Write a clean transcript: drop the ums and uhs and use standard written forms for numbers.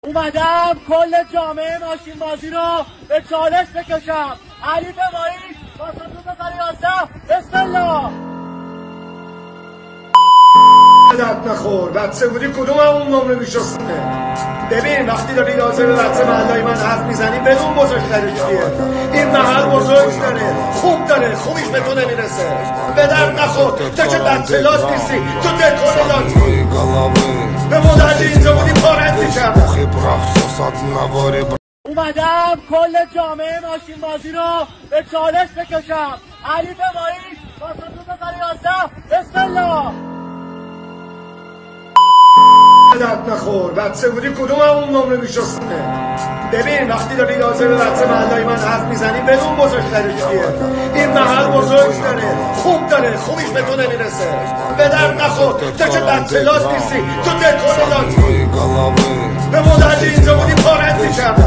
اومدم کل جامعه ماشین بازی رو به چالش بکشم. علی بمایی پاسخگو بزنی 11 بسم الله. درد نخور بچه بودی کدوم اون نمره میشستونه؟ ببین وقتی داری راجع به بچه محلای من حرف میزنی بدون بزرگترش کیه. این محل بزرگ داره، خوب داره، خوبیش به تو نمیرسه. به درد نخور تو که بچه لاس نیستی، تو دکور لاسی. به مدرد اینجا بودی پارت میکردم. اومدم کل جامعه ماشین بازی رو به چالش بکشم. علی بمایی پاسخگو بزنی 11 بسم الله. درد نخور بچه بودی کدوم اون نمره میشستونه؟ ببین وقتی داری راجع به بچه محلای من حرف میزنی بدون بزرگترش کیه. این محل بزرگ داره، خوب داره، خوبیش به تو نمیرسه. به درد نخور تو که بچه لاس نیستی، تو دکور لاسی. به مدرد اینجا بودی پارت میکردم.